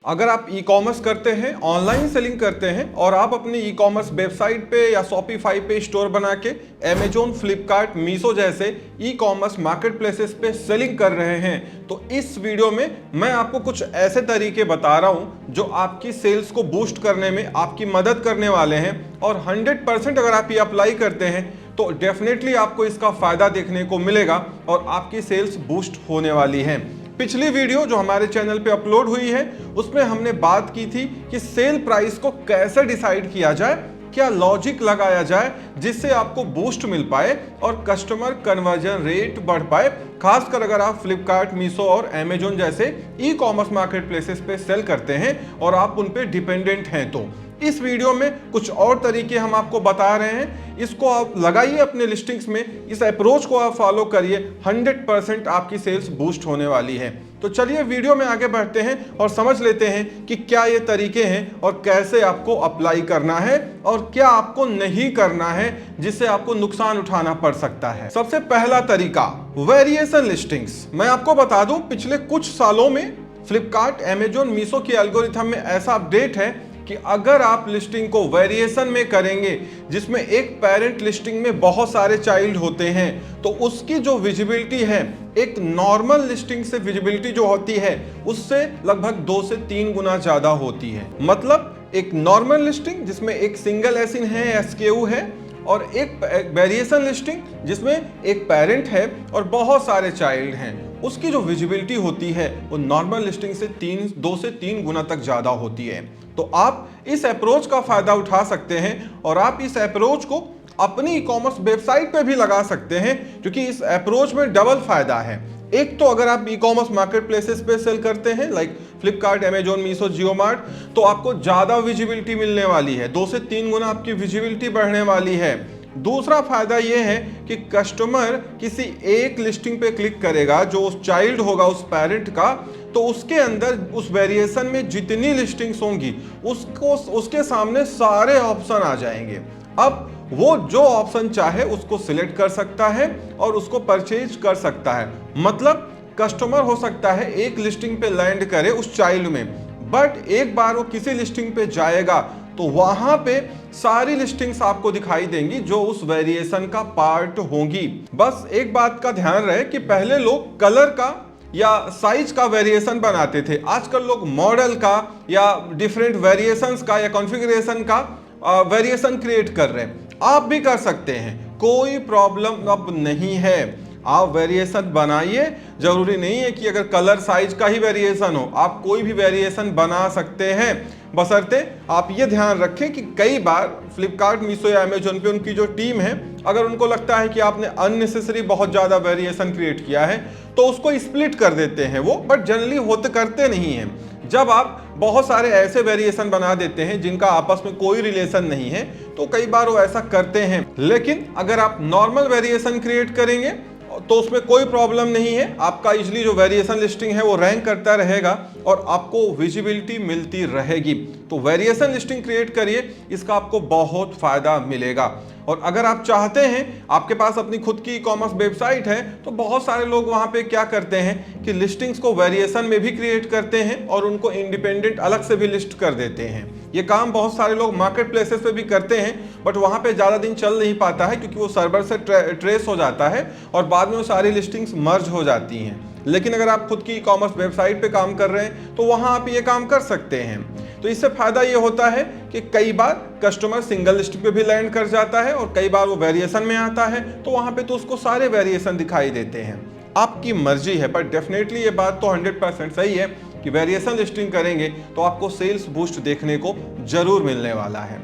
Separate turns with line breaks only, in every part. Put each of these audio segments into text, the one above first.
अगर आप e commerce करते हैं, ऑनलाइन सेलिंग करते हैं और आप अपनी ई कॉमर्स वेबसाइट पे या शॉपिफाई पे स्टोर बना के अमेजोन, फ्लिपकार्ट, मीशो जैसे ई कॉमर्स मार्केट प्लेसेस पे सेलिंग कर रहे हैं, तो इस वीडियो में मैं आपको कुछ ऐसे तरीके बता रहा हूं जो आपकी सेल्स को बूस्ट करने में आपकी मदद करने वाले हैं। और 100% अगर आप ये अप्लाई करते हैं तो डेफिनेटली आपको इसका फायदा देखने को मिलेगा और आपकी सेल्स बूस्ट होने वाली है। पिछली वीडियो जो हमारे चैनल पे अपलोड हुई है उसमें हमने बात की थी कि सेल प्राइस को कैसे डिसाइड किया जाए, क्या लॉजिक लगाया जाए जिससे आपको बूस्ट मिल पाए और कस्टमर कन्वर्जन रेट बढ़ पाए, खासकर अगर आप फ्लिपकार्ट, मीशो और अमेजोन जैसे ई कॉमर्स मार्केट प्लेसेस पे सेल करते हैं और आप उन पे डिपेंडेंट हैं। तो इस वीडियो में कुछ और तरीके हम आपको बता रहे हैं, इसको आप लगाइए अपने लिस्टिंग्स में, इस अप्रोच को आप फॉलो करिए, 100% आपकी सेल्स बूस्ट होने वाली है। तो चलिए वीडियो में आगे बढ़ते हैं और समझ लेते हैं कि क्या ये तरीके हैं और कैसे आपको अप्लाई करना है और क्या आपको नहीं करना है जिससे आपको नुकसान उठाना पड़ सकता है। सबसे पहला तरीका, वेरिएशन लिस्टिंग्स। मैं आपको बता दूं, पिछले कुछ सालों में फ्लिपकार्ट, अमेजोन, मीशो के एल्गोरिथम में ऐसा अपडेट है कि अगर आप लिस्टिंग को वेरिएशन में करेंगे जिसमें एक पेरेंट लिस्टिंग में बहुत सारे चाइल्ड होते हैं तो उसकी जो विजिबिलिटी है एक नॉर्मल लिस्टिंग से विजिबिलिटी जो होती है उससे लगभग 2 से 3 गुना ज्यादा होती है। मतलब एक नॉर्मल लिस्टिंग जिसमें एक सिंगल एसिन है, एसकेयू है, और एक वेरिएशन लिस्टिंग जिसमें एक पेरेंट है और बहुत सारे चाइल्ड हैं, उसकी जो विजिबिलिटी होती है वो नॉर्मल लिस्टिंग से 2 से 3 गुना तक ज्यादा होती है। तो आप इस अप्रोच का फायदा उठा सकते हैं और आप इस अप्रोच को अपनी ई कॉमर्स वेबसाइट पे भी लगा सकते हैं, क्योंकि इस अप्रोच में डबल फायदा है। एक तो अगर आप ई कॉमर्स मार्केट प्लेसेस पे सेल करते हैं लाइक फ्लिपकार्ट, अमेजोन, मीशो, जियो मार्ट, तो आपको ज्यादा विजिबिलिटी मिलने वाली है, 2 से 3 गुना आपकी विजिबिलिटी बढ़ने वाली है। दूसरा फायदा यह है कि कस्टमर किसी एक लिस्टिंग पे क्लिक करेगा जो उस चाइल्ड होगा, उस पेरेंट का, तो उसके अंदर उस वेरिएशन में जितनी लिस्टिंग्स होंगी उसके सामने सारे ऑप्शन आ जाएंगे। अब वो जो ऑप्शन चाहे उसको सिलेक्ट कर सकता है और उसको परचेज कर सकता है। मतलब कस्टमर हो सकता है एक लिस्टिंग पे लैंड करे उस चाइल्ड में, बट एक बार वो किसी लिस्टिंग पे जाएगा तो वहां पे सारी लिस्टिंग्स आपको दिखाई देंगी जो उस वेरिएशन का पार्ट होंगी। बस एक बात का ध्यान रहे कि पहले लोग कलर का या साइज का वेरिएशन बनाते थे, आजकल लोग मॉडल का या डिफरेंट वेरिएशंस का या कॉन्फ़िगरेशन का वेरिएशन क्रिएट कर रहे हैं। आप भी कर सकते हैं, कोई प्रॉब्लम अब नहीं है। आप वेरिएशन बनाइए, जरूरी नहीं है कि अगर कलर साइज का ही वेरिएशन हो, आप कोई भी वेरिएशन बना सकते हैं, बशर्ते आप ये ध्यान रखें कि कई बार फ्लिपकार्ट, मीशो या अमेजोन पे उनकी जो टीम है, अगर उनको लगता है कि आपने अननेसेसरी बहुत ज़्यादा वेरिएशन क्रिएट किया है तो उसको स्प्लिट कर देते हैं वो, बट जनरली होते करते नहीं हैं। जब आप बहुत सारे ऐसे वेरिएशन बना देते हैं जिनका आपस में कोई रिलेशन नहीं है तो कई बार वो ऐसा करते हैं, लेकिन अगर आप नॉर्मल वेरिएशन क्रिएट करेंगे तो उसमें कोई प्रॉब्लम नहीं है। आपका इजली जो वेरिएशन लिस्टिंग है वो रैंक करता रहेगा और आपको विजिबिलिटी मिलती रहेगी। तो वेरिएशन लिस्टिंग क्रिएट करिए, इसका आपको बहुत फायदा मिलेगा। और अगर आप चाहते हैं, आपके पास अपनी खुद की ई कॉमर्स वेबसाइट है, तो बहुत सारे लोग वहां पे क्या करते हैं कि लिस्टिंग्स को वेरिएशन में भी क्रिएट करते हैं और उनको इंडिपेंडेंट अलग से भी लिस्ट कर देते हैं। ये काम बहुत सारे लोग मार्केट प्लेसेस पे भी करते हैं, बट वहां पे ज़्यादा दिन चल नहीं पाता है क्योंकि वो सर्वर से ट्रेस हो जाता है और बाद में वो सारी लिस्टिंग्स मर्ज हो जाती हैं। लेकिन अगर आप खुद की ई कॉमर्स वेबसाइट पे काम कर रहे हैं तो वहां आप ये काम कर सकते हैं। तो इससे फायदा ये होता है कि कई बार कस्टमर सिंगल लिस्टिंग पे भी लैंड कर जाता है और कई बार वो वेरिएशन में आता है तो वहां पे तो उसको सारे वेरिएशन दिखाई देते हैं। आपकी मर्जी है, पर डेफिनेटली ये बात तो 100% सही है कि वेरिएशन लिस्टिंग करेंगे तो आपको सेल्स बूस्ट देखने को जरूर मिलने वाला है।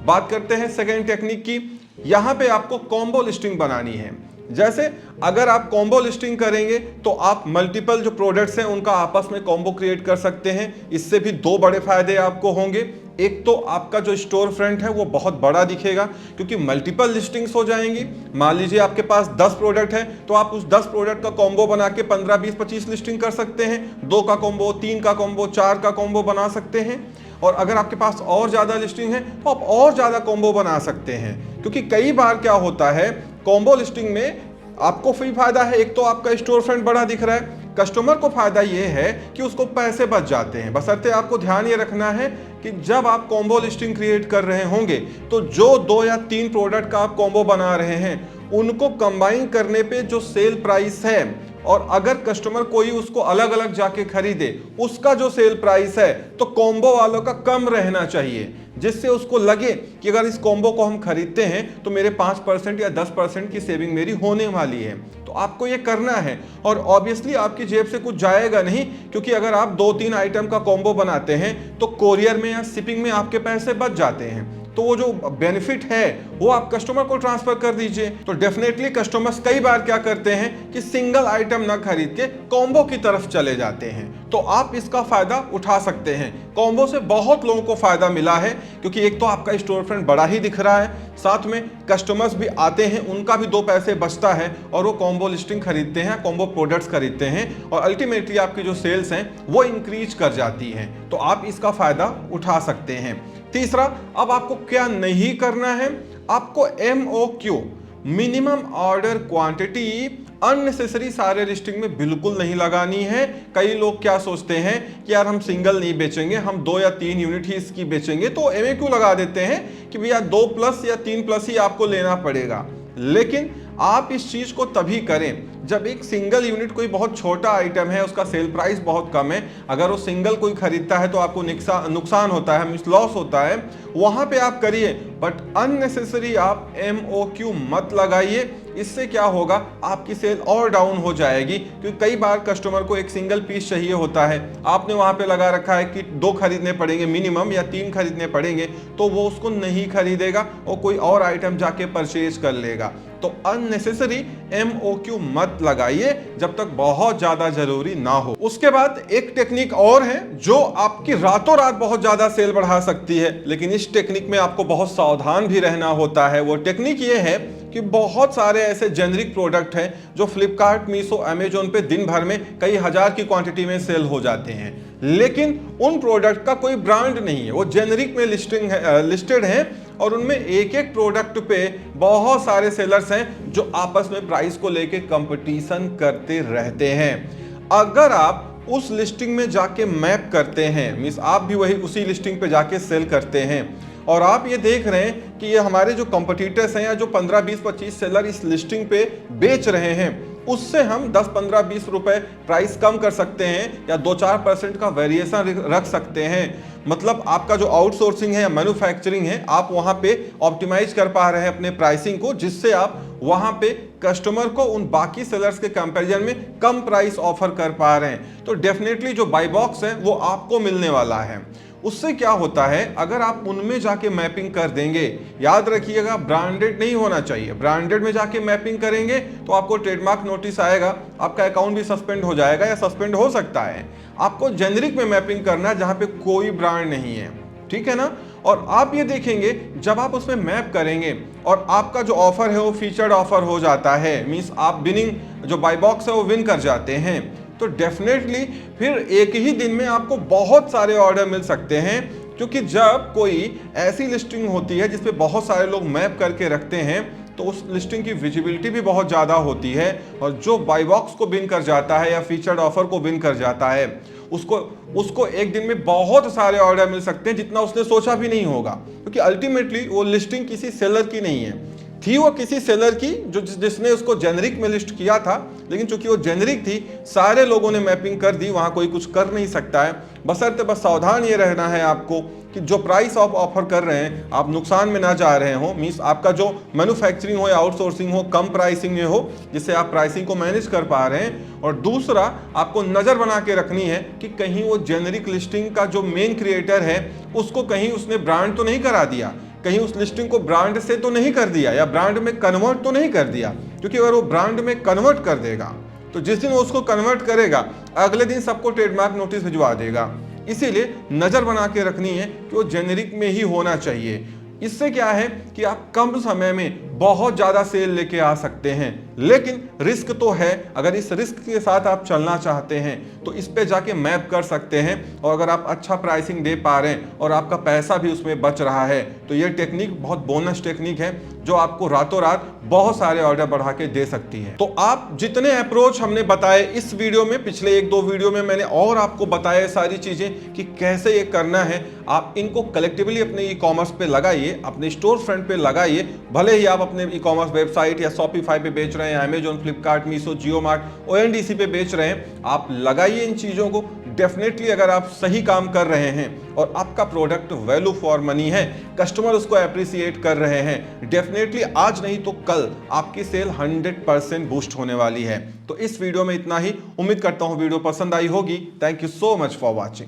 बात करते हैं सेकेंड टेक्निक की। यहाँ पे आपको कॉम्बो लिस्टिंग बनानी है। जैसे अगर आप कॉम्बो लिस्टिंग करेंगे तो आप मल्टीपल जो प्रोडक्ट्स हैं उनका आपस में कॉम्बो क्रिएट कर सकते हैं। इससे भी 2 बड़े फायदे आपको होंगे। एक तो आपका जो स्टोर फ्रंट है वो बहुत बड़ा दिखेगा क्योंकि मल्टीपल लिस्टिंग्स हो जाएंगी। मान लीजिए आपके पास 10 प्रोडक्ट है तो आप उस 10 प्रोडक्ट का कॉम्बो बना के 15, 20, 25 लिस्टिंग कर सकते हैं। 2 का कॉम्बो, 3 का कॉम्बो, 4 का कॉम्बो बना सकते हैं। और अगर आपके पास और ज़्यादा लिस्टिंग है तो आप और ज़्यादा कॉम्बो बना सकते हैं, क्योंकि कई बार क्या होता है कॉम्बो लिस्टिंग में आपको फ्री फायदा है। एक तो आपका स्टोर फ्रंट बड़ा दिख रहा है, कस्टमर को फायदा ये है कि उसको पैसे बच जाते हैं। बशर्ते आपको ध्यान ये रखना है कि जब आप कॉम्बो लिस्टिंग क्रिएट कर रहे होंगे तो जो 2 या 3 प्रोडक्ट का आप कॉम्बो बना रहे हैं उनको कंबाइन करने पे जो सेल प्राइस है, और अगर कस्टमर कोई उसको अलग अलग जाके खरीदे उसका जो सेल प्राइस है तो कॉम्बो वालों का कम रहना चाहिए, जिससे उसको लगे कि अगर इस कॉम्बो को हम खरीदते हैं तो मेरे 5% या 10% की सेविंग मेरी होने वाली है। तो आपको ये करना है, और ऑब्वियसली आपकी जेब से कुछ जाएगा नहीं, क्योंकि अगर आप 2-3 आइटम का कॉम्बो बनाते हैं तो कोरियर में या शिपिंग में आपके पैसे बच जाते हैं। तो वो जो बेनिफिट है वो आप कस्टमर को ट्रांसफर कर दीजिए। तो डेफिनेटली कस्टमर्स कई बार क्या करते हैं कि सिंगल आइटम ना खरीद के कॉम्बो की तरफ चले जाते हैं, तो आप इसका फायदा उठा सकते हैं। कॉम्बो से बहुत लोगों को फायदा मिला है, क्योंकि एक तो आपका स्टोर फ्रंट बड़ा ही दिख रहा है, साथ में कस्टमर्स भी आते हैं, उनका भी 2 पैसे बचता है और वो कॉम्बो लिस्टिंग खरीदते हैं, कॉम्बो प्रोडक्ट्स खरीदते हैं, और अल्टीमेटली आपकी जो सेल्स हैं वो इंक्रीज कर जाती हैं। तो आप इसका फायदा उठा सकते हैं। तीसरा, अब आपको क्या नहीं करना है, आपको MOQ minimum order quantity unnecessary सारे लिस्टिंग में बिल्कुल नहीं लगानी है। कई लोग क्या सोचते हैं कि यार हम सिंगल नहीं बेचेंगे, हम 2 या 3 यूनिट ही इसकी बेचेंगे, तो MOQ लगा देते हैं कि भैया 2+ या 3+ ही आपको लेना पड़ेगा। लेकिन आप इस चीज को तभी करें जब एक सिंगल यूनिट कोई बहुत छोटा आइटम है, उसका सेल प्राइस बहुत कम है, अगर वो सिंगल कोई खरीदता है तो आपको नुकसान होता है, मिस लॉस होता है, वहां पे आप करिए। बट अननेसेसरी आप MOQ मत लगाइए। इससे क्या होगा, आपकी सेल और डाउन हो जाएगी, क्योंकि कई बार कस्टमर को एक सिंगल पीस चाहिए होता है, आपने वहां पे लगा रखा है कि 2 खरीदने पड़ेंगे मिनिमम या 3 खरीदने पड़ेंगे, तो वो उसको नहीं खरीदेगा और कोई और आइटम जाके परचेज कर लेगा। तो अननेसेसरी MOQ मत लगाइए जब तक बहुत ज्यादा जरूरी ना हो। उसके बाद एक टेक्निक और है जो आपकी रातों रात बहुत ज्यादा सेल बढ़ा सकती है, लेकिन इस टेक्निक में आपको बहुत सावधान भी रहना होता है। वो टेक्निक ये है कि बहुत सारे ऐसे जेनरिक प्रोडक्ट हैं जो फ्लिपकार्ट, मीशो, अमेजोन पे दिन भर में कई हजार की क्वांटिटी में सेल हो जाते हैं, लेकिन उन प्रोडक्ट का कोई ब्रांड नहीं है, वो जेनरिक में लिस्टेड हैं, और उनमें एक एक प्रोडक्ट पे बहुत सारे सेलर्स हैं जो आपस में प्राइस को लेके कंपटीशन करते रहते हैं। अगर आप उस लिस्टिंग में जाके मैप करते हैं, मींस आप भी वही उसी लिस्टिंग पे जाके सेल करते हैं, और आप ये देख रहे हैं कि ये हमारे जो कंपटीटर्स हैं या जो 15, 20, 25 सेलर इस लिस्टिंग पे बेच रहे हैं, उससे हम 10, 15, 20 रुपए प्राइस कम कर सकते हैं या 2-4% का वेरिएशन रख सकते हैं। मतलब आपका जो आउटसोर्सिंग है या मैन्युफैक्चरिंग है, आप वहां पे ऑप्टिमाइज कर पा रहे हैं अपने प्राइसिंग को, जिससे आप वहां पे कस्टमर को उन बाकी सेलर्स के कंपैरिजन में कम प्राइस ऑफर कर पा रहे हैं। तो डेफिनेटली जो बाय बॉक्स है वो आपको मिलने वाला है। उससे क्या होता है, अगर आप उनमें जाके मैपिंग कर देंगे, याद रखिएगा ब्रांडेड नहीं होना चाहिए, ब्रांडेड में जाके मैपिंग करेंगे तो आपको ट्रेडमार्क नोटिस आएगा, आपका अकाउंट भी सस्पेंड हो जाएगा या सस्पेंड हो सकता है। आपको जेनरिक में मैपिंग करना है जहां पे कोई ब्रांड नहीं है, ठीक है ना। और आप ये देखेंगे जब आप उसमें मैप करेंगे और आपका जो ऑफर है वो फीचर्ड ऑफर हो जाता है, मींस आप विनिंग जो बाय बॉक्स है वो विन कर जाते हैं, तो डेफिनेटली फिर एक ही दिन में आपको बहुत सारे ऑर्डर मिल सकते हैं। क्योंकि जब कोई ऐसी लिस्टिंग होती है जिसपे बहुत सारे लोग मैप करके रखते हैं तो उस लिस्टिंग की विजिबिलिटी भी बहुत ज़्यादा होती है, और जो बाय बॉक्स को विन कर जाता है या फीचर्ड ऑफर को विन कर जाता है उसको एक दिन में बहुत सारे ऑर्डर मिल सकते हैं जितना उसने सोचा भी नहीं होगा। क्योंकि अल्टीमेटली वो लिस्टिंग किसी सेलर की नहीं है, थी वो किसी सेलर की जो जिसने उसको जेनरिक में लिस्ट किया था, लेकिन चूंकि वो जेनरिक थी सारे लोगों ने मैपिंग कर दी, वहां कोई कुछ कर नहीं सकता है। बशर्ते बस सावधान ये रहना है आपको कि जो प्राइस आप ऑफर कर रहे हैं आप नुकसान में ना जा रहे हो, मींस आपका जो मैन्युफैक्चरिंग हो या आउटसोर्सिंग हो कम प्राइसिंग में हो जिससे आप प्राइसिंग को मैनेज कर पा रहे हैं। और दूसरा, आपको नजर बना के रखनी है कि कहीं वो जेनरिक लिस्टिंग का जो मेन क्रिएटर है उसको कहीं उसने ब्रांड तो नहीं करा दिया, कहीं उस लिस्टिंग को ब्रांड से तो नहीं कर दिया या ब्रांड में कन्वर्ट तो नहीं कर दिया। क्योंकि अगर वो ब्रांड में कन्वर्ट कर देगा तो जिस दिन वो उसको कन्वर्ट करेगा अगले दिन सबको ट्रेडमार्क नोटिस भिजवा देगा। इसीलिए नजर बना के रखनी है कि वो जेनेरिक में ही होना चाहिए। इससे क्या है कि आप कम समय में बहुत ज्यादा सेल लेके आ सकते हैं, लेकिन रिस्क तो है। अगर इस रिस्क के साथ आप चलना चाहते हैं तो इस पे जाके मैप कर सकते हैं, और अगर आप अच्छा प्राइसिंग दे पा रहे हैं और आपका पैसा भी उसमें बच रहा है तो ये टेक्निक बहुत बोनस टेक्निक है जो आपको रातों रात बहुत सारे ऑर्डर बढ़ा के दे सकती है। तो आप जितने अप्रोच हमने बताए इस वीडियो में, पिछले 1-2 वीडियो में मैंने और आपको बताया सारी चीजें कि कैसे ये करना है। आप इनको कलेक्टिवली अपने ई कॉमर्स पे लगाइए, अपने स्टोर फ्रंट पे लगाइए। भले ही आप अपने ई कॉमर्स वेबसाइट या शॉपिफाई पे बेच रहे हैं, अमेजॉन, फ्लिपकार्ट, मीशो, जियो मार्ट, ONDC पे बेच रहे हैं, आप लगाइए इन चीजों को। डेफिनेटली अगर आप सही काम कर रहे हैं और आपका प्रोडक्ट वैल्यू फॉर मनी है, कस्टमर उसको अप्रिसिएट कर रहे हैं, डेफिनेटली आज नहीं तो कल आपकी सेल 100% बूस्ट होने वाली है। तो इस वीडियो में इतना ही। उम्मीद करता हूं वीडियो पसंद आई होगी। Thank you so much for watching.